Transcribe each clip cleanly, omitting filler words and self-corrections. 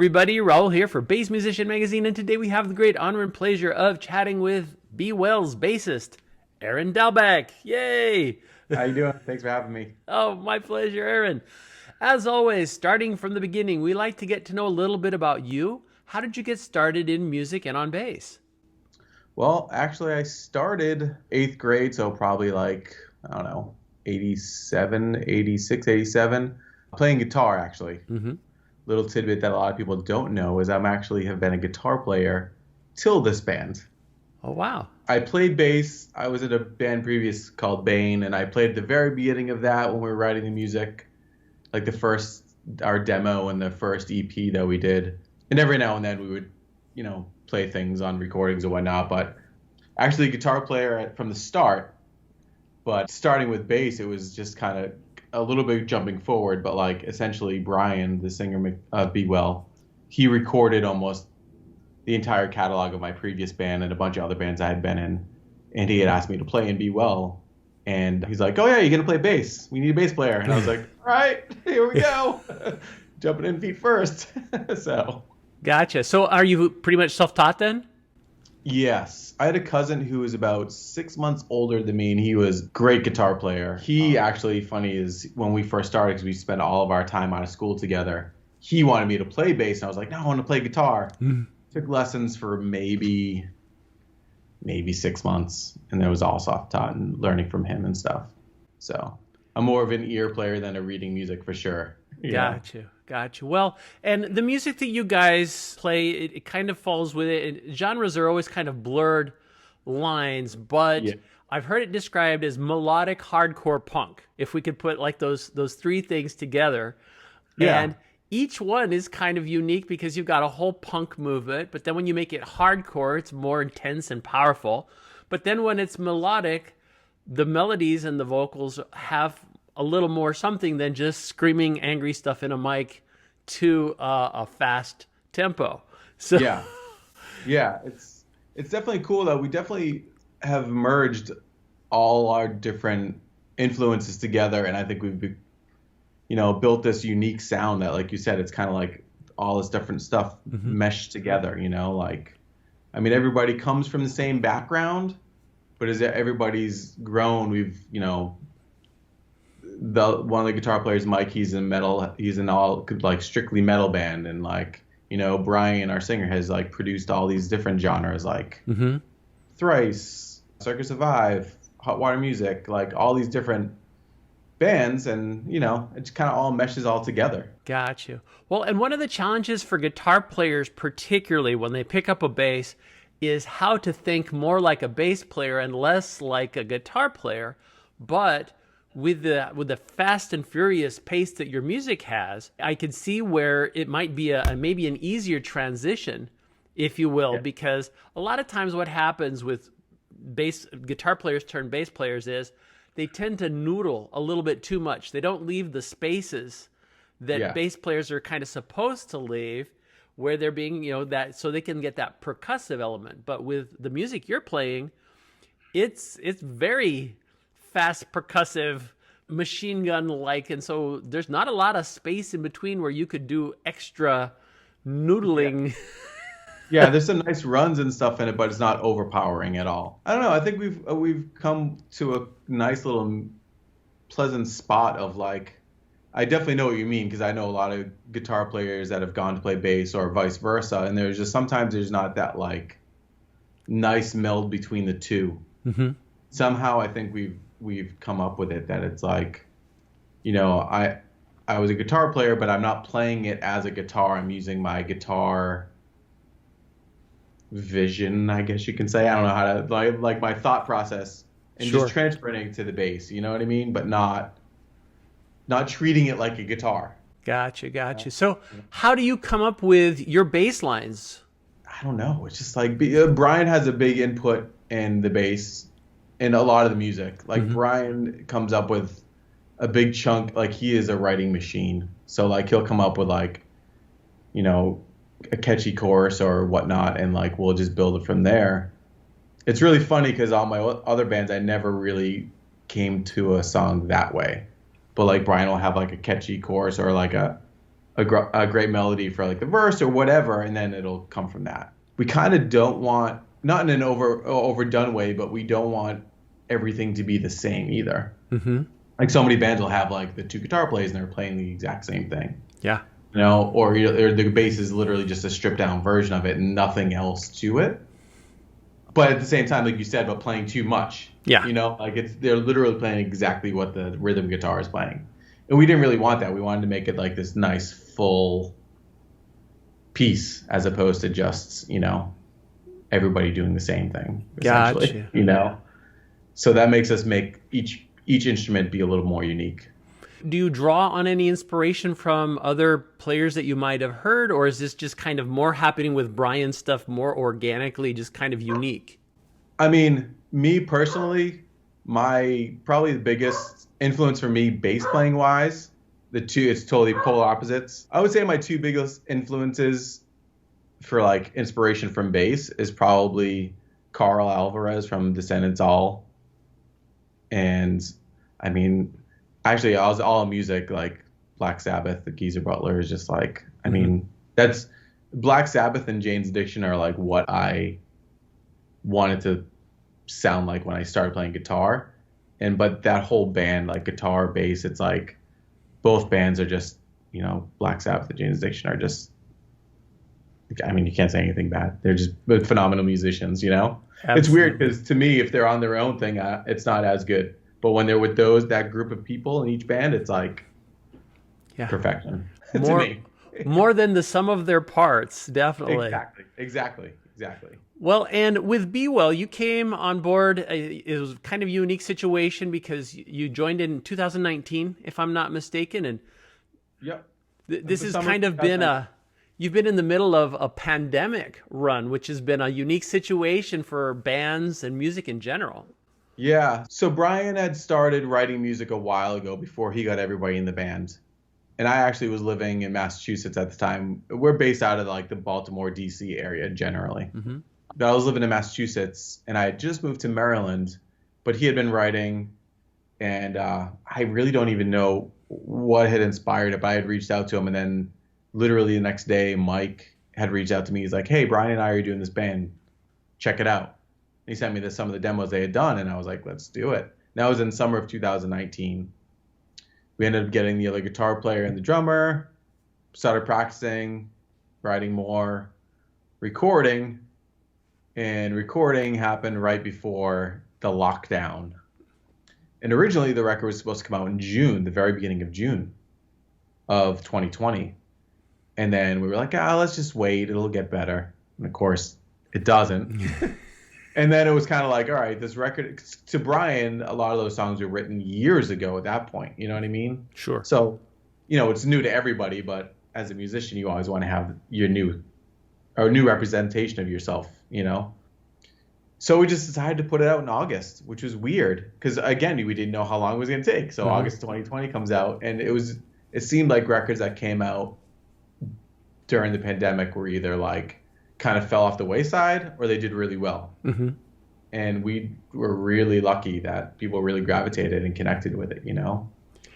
everybody, Raul here for Bass Musician Magazine, and today we have the great honor and pleasure of chatting with Be Well's bassist, Aaron Dalbec. Yay! How you doing? Thanks for having me. Oh, my pleasure, Aaron. As always, starting from the beginning, we like to get to know a little bit about you. How did you get started in music and on bass? Well, actually, I started 8th grade, so probably like, I don't know, 87, 86, 87, playing guitar, actually. Little tidbit that a lot of people don't know is I'm actually have been a guitar player till this band. Oh, wow. I played bass. I was in a band previous called Bane, and I played at the very beginning of that when we were writing the music, like our demo and the first EP that we did. And every now and then we would, play things on recordings and whatnot. But actually, guitar player from the start. But starting with bass, it was just kind of a little bit jumping forward. But like essentially, Brian, the singer of Be Well, he recorded almost the entire catalog of my previous band and a bunch of other bands I had been in. And he had asked me to play in Be Well. And he's like, "Oh yeah, you're gonna play bass. We need a bass player." And I was like, "All right, here we go." Jumping in feet first. So. Gotcha. So are you pretty much self-taught then? Yes. I had a cousin who was about 6 months older than me, and he was a great guitar player. He actually, funny is, when we first started, because we spent all of our time out of school together, he wanted me to play bass, and I was like, "No, I want to play guitar." Took lessons for maybe 6 months, and it was all self-taught and learning from him and stuff. So I'm more of an ear player than a reading music for sure. Yeah. Gotcha. Well, and the music that you guys play, it kind of falls with it. And genres are always kind of blurred lines, but I've heard it described as melodic hardcore punk. If we could put like those three things together. Yeah. And each one is kind of unique because you've got a whole punk movement, but then when you make it hardcore, it's more intense and powerful. But then when it's melodic, the melodies and the vocals have a little more something than just screaming angry stuff in a mic to a fast tempo. So yeah, it's definitely cool though. We definitely have merged all our different influences together, and I think we've built this unique sound that, like you said, it's kind of like all this different stuff meshed together. Everybody comes from the same background, but as everybody's grown, we've one of the guitar players, Mike, he's in all like strictly metal band, and Brian, our singer, has like produced all these different genres like Thrice, Circus Survive, Hot Water Music, like all these different bands, and it kind of all meshes all together. Got you. Well, and one of the challenges for guitar players, particularly when they pick up a bass, is how to think more like a bass player and less like a guitar player. But with the fast and furious pace that your music has, I could see where it might be maybe an easier transition, if you will, because a lot of times what happens with guitar players turn bass players is they tend to noodle a little bit too much. They don't leave the spaces that bass players are kind of supposed to leave, where they're being, that so they can get that percussive element. But with the music you're playing, it's very fast, percussive, machine gun like, and so there's not a lot of space in between where you could do extra noodling. Yeah, there's some nice runs and stuff in it, but it's not overpowering at all. I don't know. I think we've come to a nice little pleasant spot of like, I definitely know what you mean, because I know a lot of guitar players that have gone to play bass or vice versa, and there's just sometimes there's not that like nice meld between the two. Somehow I think we've come up with it that it's like, I was a guitar player, but I'm not playing it as a guitar. I'm using my guitar vision, I guess you can say. I don't know how to like my thought process, and just transferring it to the bass. You know what I mean? But not treating it like a guitar. Gotcha. So how do you come up with your bass lines? I don't know. It's just like Brian has a big input in the bass in a lot of the music. Like Brian comes up with a big chunk, like he is a writing machine. So like he'll come up with like, a catchy chorus or whatnot, and like we'll just build it from there. It's really funny because on my other bands, I never really came to a song that way. But like Brian will have like a catchy chorus or like a a great melody for like the verse or whatever, and then it'll come from that. We kind of don't want, not in an overdone way, but we don't want everything to be the same either. Mm-hmm. Like so many bands will have like the two guitar plays and they're playing the exact same thing. Yeah. Or the bass is literally just a stripped down version of it and nothing else to it. But at the same time, like you said, but playing too much. Yeah. Like they're literally playing exactly what the rhythm guitar is playing. And we didn't really want that. We wanted to make it like this nice full piece as opposed to just, everybody doing the same thing. Essentially, Gotcha. So that makes us make each instrument be a little more unique. Do you draw on any inspiration from other players that you might have heard, or is this just kind of more happening with Brian's stuff more organically, just kind of unique? I mean, me personally, probably the biggest influence for me bass playing wise, it's totally polar opposites. I would say my two biggest influences for like inspiration from bass is probably Carl Alvarez from Descendants All. And I mean, actually, I was all music, like Black Sabbath, the Geezer Butler is just like, I mean, that's Black Sabbath and Jane's Addiction are like what I wanted to sound like when I started playing guitar. But that whole band, like guitar, bass, it's like both bands are just, Black Sabbath and Jane's Addiction are just, I mean, you can't say anything bad. They're just phenomenal musicians, Absolutely. It's weird because to me, if they're on their own thing, it's not as good. But when they're with that group of people in each band, it's like perfection. More than the sum of their parts, definitely. Exactly. Well, and with Be Well, you came on board. It was kind of a unique situation because you joined in 2019, if I'm not mistaken. And yep. This has kind of been you've been in the middle of a pandemic run, which has been a unique situation for bands and music in general. Yeah. So Brian had started writing music a while ago before he got everybody in the band. And I actually was living in Massachusetts at the time. We're based out of like the Baltimore, D.C. area generally. Mm-hmm. But I was living in Massachusetts and I had just moved to Maryland, but he had been writing and I really don't even know what had inspired it, but I had reached out to him and then literally the next day, Mike had reached out to me. He's like, hey, Brian and I are doing this band. Check it out. He sent me some of the demos they had done, and I was like, let's do it. And that was in summer of 2019. We ended up getting the other guitar player and the drummer, started practicing, writing more, recording, and recording happened right before the lockdown. And originally the record was supposed to come out in June, the very beginning of June of 2020. And then we were like, let's just wait. It'll get better. And of course, it doesn't. And then it was kind of like, all right, this record, to Brian, a lot of those songs were written years ago at that point. You know what I mean? Sure. So, it's new to everybody, but as a musician, you always want to have your new representation of yourself, So we just decided to put it out in August, which was weird because, again, we didn't know how long it was going to take. So August 2020 comes out, and it seemed like records that came out during the pandemic were either like kind of fell off the wayside or they did really well. Mm-hmm. And we were really lucky that people really gravitated and connected with it,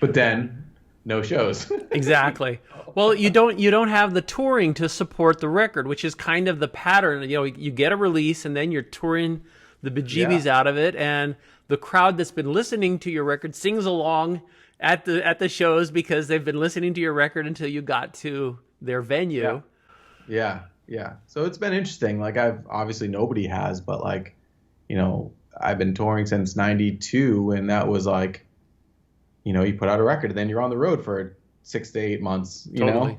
But then no shows. Exactly. Well, you don't have the touring to support the record, which is kind of the pattern. You get a release and then you're touring the bejeebies out of it, and the crowd that's been listening to your record sings along at the shows because they've been listening to your record until you got to their venue. Yeah. So it's been interesting. Like obviously nobody has, but like, I've been touring since 92, and that was like, you put out a record and then you're on the road for 6 to 8 months, know?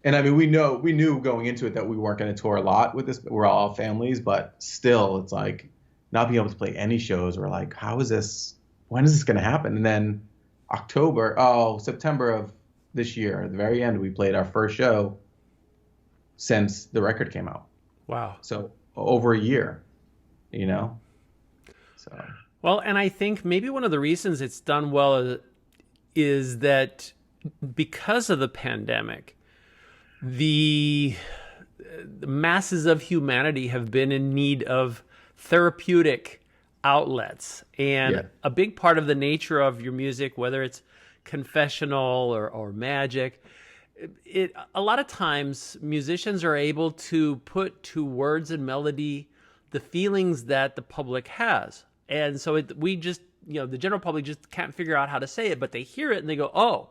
And I mean, we knew going into it that we weren't going to tour a lot with this. We're all families, but still it's like not being able to play any shows. We're like, when is this going to happen? And then September of this year, at the very end, we played our first show since the record came out. Wow. So over a year, So. Well, and I think maybe one of the reasons it's done well is that because of the pandemic, the masses of humanity have been in need of therapeutic outlets. And a big part of the nature of your music, whether it's confessional or magic, a lot of times musicians are able to put to words and melody the feelings that the public has. And so we just, the general public just can't figure out how to say it, but they hear it and they go, oh,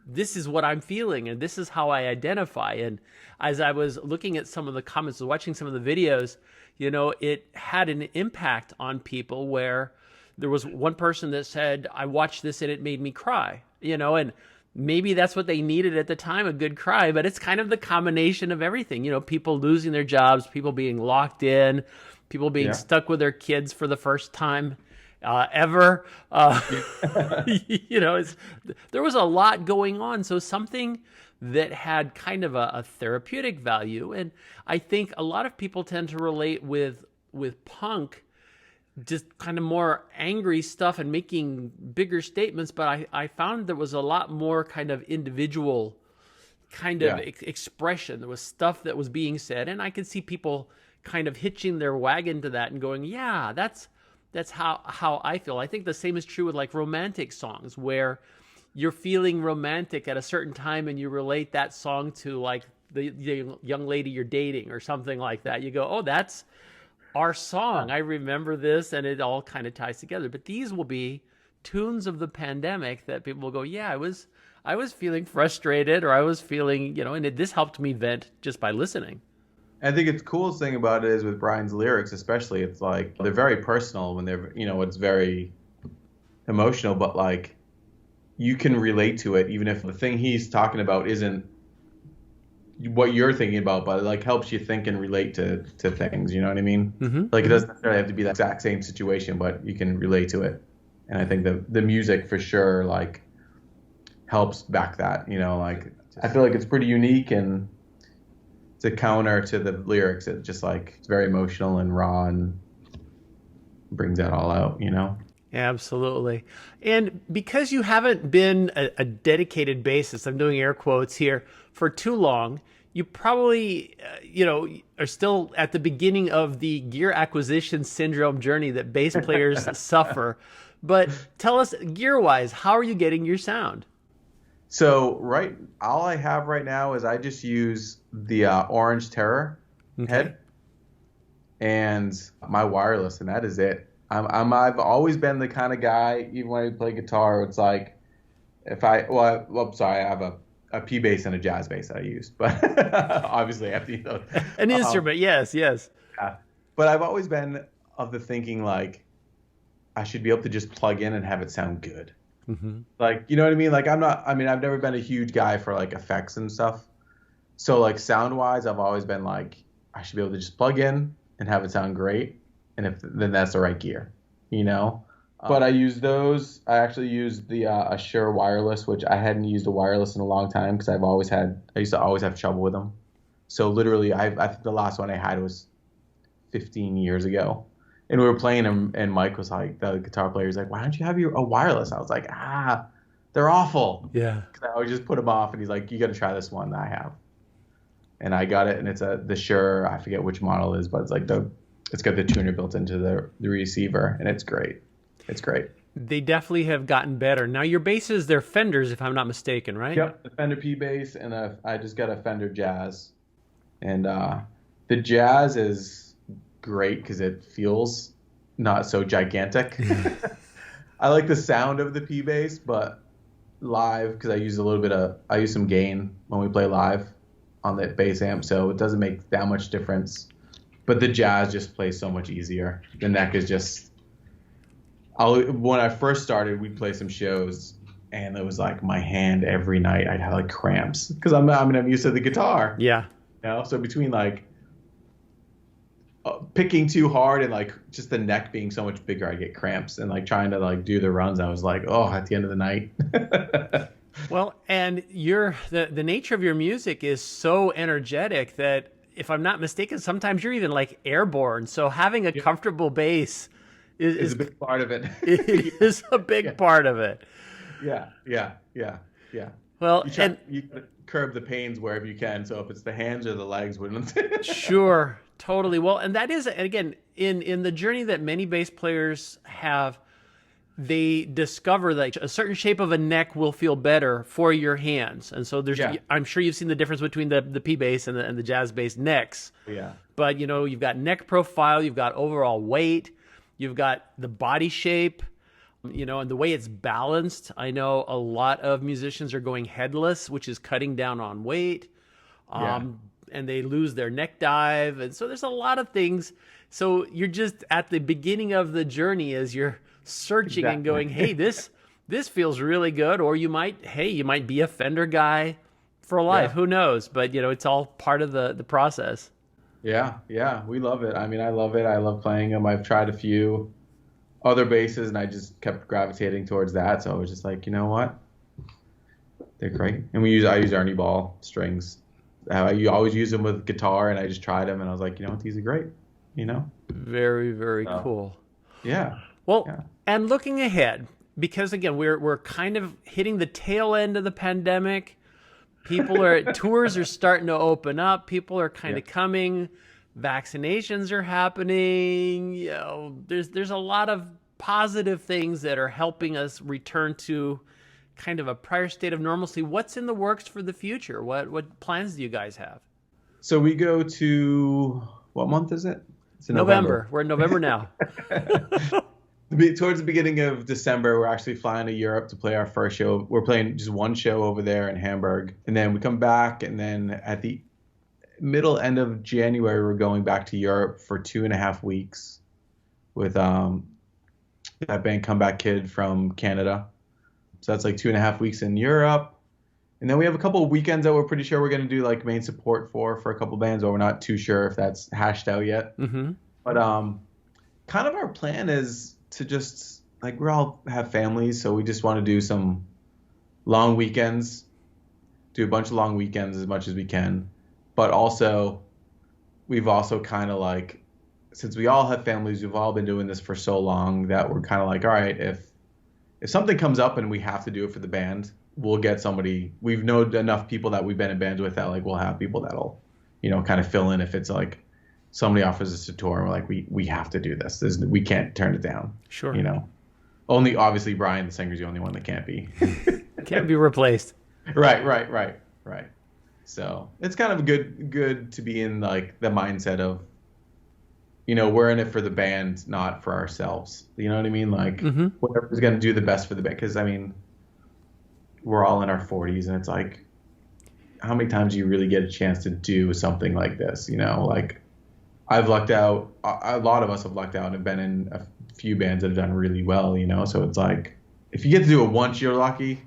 this is what I'm feeling and this is how I identify. And as I was looking at some of the comments, watching some of the videos, it had an impact on people where there was one person that said, I watched this and it made me cry, and maybe that's what they needed at the time, a good cry, but it's kind of the combination of everything, people losing their jobs, people being locked in, people being stuck with their kids for the first time ever. There was a lot going on. So something that had kind of a therapeutic value. And I think a lot of people tend to relate with punk, just kind of more angry stuff and making bigger statements. But I found there was a lot more kind of individual kind of expression. There was stuff that was being said. And I could see people kind of hitching their wagon to that and going, yeah, that's how I feel. I think the same is true with like romantic songs where you're feeling romantic at a certain time and you relate that song to like the young lady you're dating or something like that. You go, oh, that's our song. I remember this, and it all kind of ties together. But these will be tunes of the pandemic that people will go, yeah, I was feeling frustrated, or I was feeling, and this helped me vent just by listening. I think the coolest thing about it is with Brian's lyrics, especially, it's like they're very personal when they're, it's very emotional, but like you can relate to it, even if the thing he's talking about isn't what you're thinking about, but it like helps you think and relate to things. You know what I mean? Mm-hmm. Like it doesn't necessarily have to be the exact same situation, but you can relate to it. And I think the music for sure like helps back that. Like I feel like it's pretty unique and it's a counter to the lyrics. It's just like it's very emotional and raw and brings that all out. Absolutely. And because you haven't been a dedicated bassist, I'm doing air quotes here, for too long, you probably, are still at the beginning of the gear acquisition syndrome journey that bass players suffer. But tell us, gear-wise, how are you getting your sound? So all I have right now is I just use the Orange Terror head and my wireless, and that is it. I've always been the kind of guy, even when I play guitar, it's like I have a P bass and a jazz bass that I use, but obviously I have to use those. An instrument, yes. Yeah. But I've always been of the thinking like I should be able to just plug in and have it sound good. Mm-hmm. Like, you know what I mean? Like I've never been a huge guy for like effects and stuff. So like sound wise, I've always been like, I should be able to just plug in and have it sound great. And then that's the right gear, But I use those. I actually used the Shure wireless, which I hadn't used a wireless in a long time because I used to always have trouble with them. So literally, I think the last one I had was 15 years ago. And we were playing and Mike was like, the guitar player was like, why don't you have a wireless? I was like, they're awful. Yeah. Because I always just put them off. And he's like, you got to try this one that I have. And I got it, and it's the Shure, I forget which model it is, but it's like it's got the tuner built into the receiver, and it's great. It's great. They definitely have gotten better. Now your basses, they're Fenders, if I'm not mistaken, right? Yep, the Fender P bass, and I just got a Fender Jazz. And the Jazz is great because it feels not so gigantic. I like the sound of the P bass, but live, because I use some gain when we play live on the bass amp, so it doesn't make that much difference. But the Jazz just plays so much easier. The neck is just... when I first started, we'd play some shows, and it was like my hand every night. I'd have like cramps because I'm used to the guitar. Yeah. So between like picking too hard and like just the neck being so much bigger, I get cramps. And like trying to like do the runs, I was like, at the end of the night. Well, and the nature of your music is so energetic that, if I'm not mistaken, sometimes you're even like airborne. So having a comfortable bass is a big part of it. It is a big part of it. Yeah. Well, you curb the pains wherever you can. So if it's the hands or the legs, wouldn't Sure, totally. Well, and that is, again, in the journey that many bass players have, they discover that a certain shape of a neck will feel better for your hands. And so Yeah. I'm sure you've seen the difference between the P bass and the jazz bass necks. Yeah. But you've got neck profile, you've got overall weight, you've got the body shape, and the way it's balanced. I know a lot of musicians are going headless, which is cutting down on weight. And they lose their neck dive. And so there's a lot of things. So you're just at the beginning of the journey as you're searching and going, hey, this feels really good. Or you might be a Fender guy for life. Who knows? But it's all part of the process. Yeah. We love it. I mean, I love it. I love playing them. I've tried a few other basses and I just kept gravitating towards that. So I was just like, you know what? They're great. And I use Ernie Ball strings. You always use them with guitar, and I just tried them, and I was like, you know what, these are great. Very, very cool. Yeah. Well, and looking ahead, because again, we're kind of hitting the tail end of the pandemic. Tours are starting to open up. People are kind of coming. Vaccinations are happening. There's a lot of positive things that are helping us return to kind of a prior state of normalcy. What's in the works for the future? What plans do you guys have? So we go to, what month is it? It's in November. We're in November now. Towards the beginning of December, we're actually flying to Europe to play our first show. We're playing just one show over there in Hamburg. And then we come back, and then at the end of January, we're going back to Europe for 2.5 weeks with that band Comeback Kid from Canada. So that's like 2.5 weeks in Europe. And then we have a couple of weekends that we're pretty sure we're going to do like main support for a couple bands, but we're not too sure if that's hashed out yet. Mm-hmm. But kind of our plan is to just, like, we all have families, so we just want to do some long weekends, do a bunch of long weekends as much as we can. But also, we've also kind of like, since we all have families, we've all been doing this for so long that we're kind of like, all right, if something comes up and we have to do it for the band, we'll get somebody. We've known enough people that we've been in bands with that like we'll have people that'll, kind of fill in if it's like somebody offers us a tour and we're like, we have to do this. We can't turn it down. Sure. Only obviously Brian, the singer's the only one that can't be. Can't be replaced. Right. So it's kind of good to be in like the mindset of, we're in it for the band, not for ourselves. You know what I mean? Like, whatever's going to do the best for the band. Because, I mean, we're all in our 40s, and it's like, how many times do you really get a chance to do something like this? Like, I've lucked out. A lot of us have lucked out and have been in a few bands that have done really well, So it's like, if you get to do it once, you're lucky,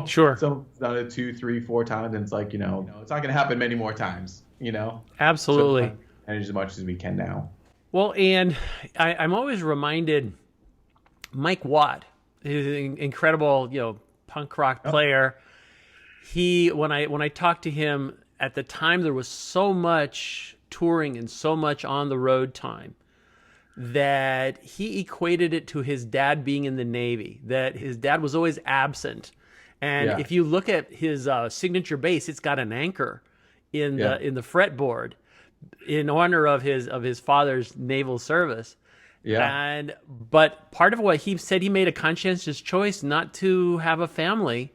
Sure. Someone's done it 2, 3, 4 times, and it's like, it's not going to happen many more times, Absolutely. So, and as much as we can now. Well, and I'm always reminded, Mike Watt, who's an incredible, punk rock player. He, when I talked to him at the time, there was so much touring and so much on the road time that he equated it to his dad being in the Navy, that his dad was always absent. And if you look at his signature bass, it's got an anchor in the fretboard, in honor of his father's naval service. But part of what he said, he made a conscientious choice not to have a family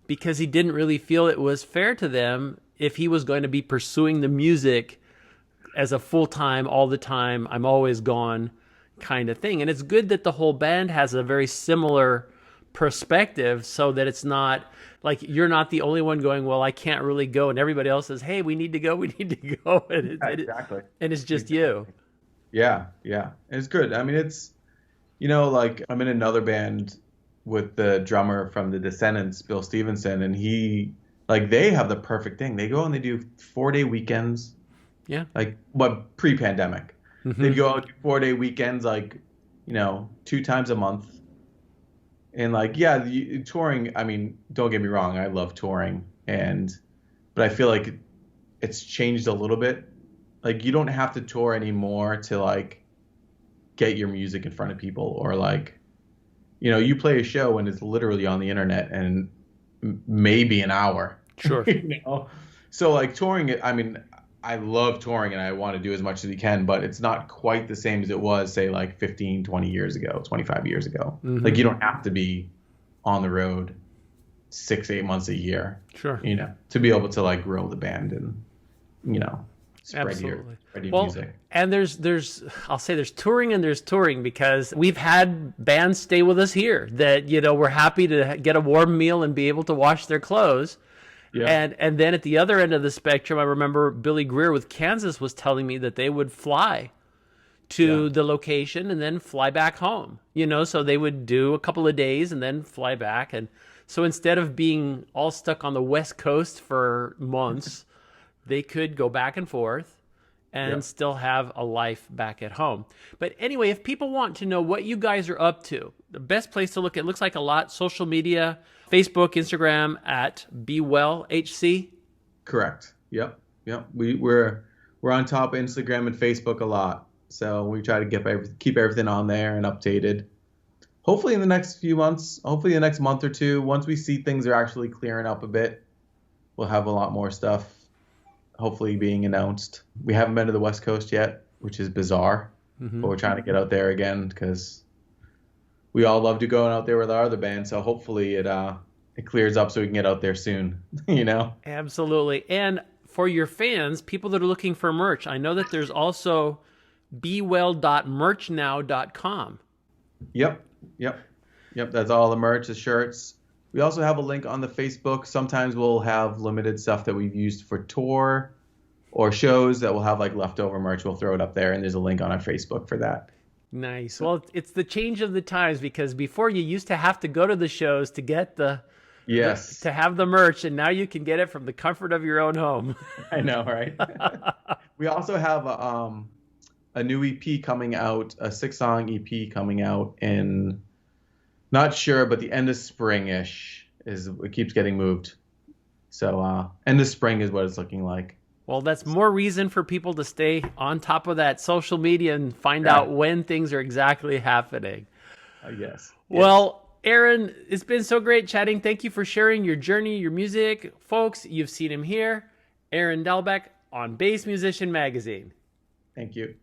because he didn't really feel it was fair to them if he was going to be pursuing the music as a full-time, all the time, I'm always gone kind of thing. And it's good that the whole band has a very similar perspective so that it's not like you're not the only one going, well, I can't really go. And everybody else says, hey, we need to go. And Exactly. And it's just you. Yeah. And it's good. I mean, it's, like I'm in another band with the drummer from the Descendants, Bill Stevenson, and they have the perfect thing. They go and they do 4-day weekends. Yeah. Like what pre-pandemic. Mm-hmm. They'd go out 4-day weekends, 2 times a month. And touring, I mean, don't get me wrong, I love touring, but I feel like it's changed a little bit. Like, you don't have to tour anymore to get your music in front of people, or you play a show and it's literally on the internet and maybe an hour. Sure. So touring, I mean, I love touring and I want to do as much as you can, but it's not quite the same as it was, say, like 15, 20 years ago, 25 years ago. Mm-hmm. Like, you don't have to be on the road 6-8 months a year, sure, to be able to like grow the band and, spread your music. And I'll say there's touring and there's touring, because we've had bands stay with us here that, we're happy to get a warm meal and be able to wash their clothes. Yeah. And then at the other end of the spectrum, I remember Billy Greer with Kansas was telling me that they would fly to the location and then fly back home, so they would do a couple of days and then fly back. And so instead of being all stuck on the West Coast for months, they could go back and forth and still have a life back at home. But anyway, if people want to know what you guys are up to, the best place to look at, looks like a lot, social media, Facebook, Instagram at BeWellHC. Correct. Yep. We're on top of Instagram and Facebook a lot. So we try to keep everything on there and updated. Hopefully in the next few months, hopefully the next month or two, once we see things are actually clearing up a bit, we'll have a lot more stuff hopefully being announced. We haven't been to the West Coast yet, which is bizarre, but we're trying to get out there again because we all love to go out there with our other band. So hopefully it clears up so we can get out there soon, Absolutely. And for your fans, people that are looking for merch, I know that there's also bewell.merchnow.com. Yep. That's all the merch, the shirts. We also have a link on the Facebook. Sometimes we'll have limited stuff that we've used for tour or shows that we'll have like leftover merch. We'll throw it up there, and there's a link on our Facebook for that. Nice. Well, it's the change of the times, because before you used to have to go to the shows to get to have the merch, and now you can get it from the comfort of your own home. I know, right? We also have a new EP coming out, a 6-song EP coming out in, not sure, but the end of spring-ish. It keeps getting moved. So end of spring is what it's looking like. Well, that's more reason for people to stay on top of that social media and find out when things are exactly happening. Yes. Well, Aaron, it's been so great chatting. Thank you for sharing your journey, your music. Folks, you've seen him here. Aaron Dalbec on Bass Musician Magazine. Thank you.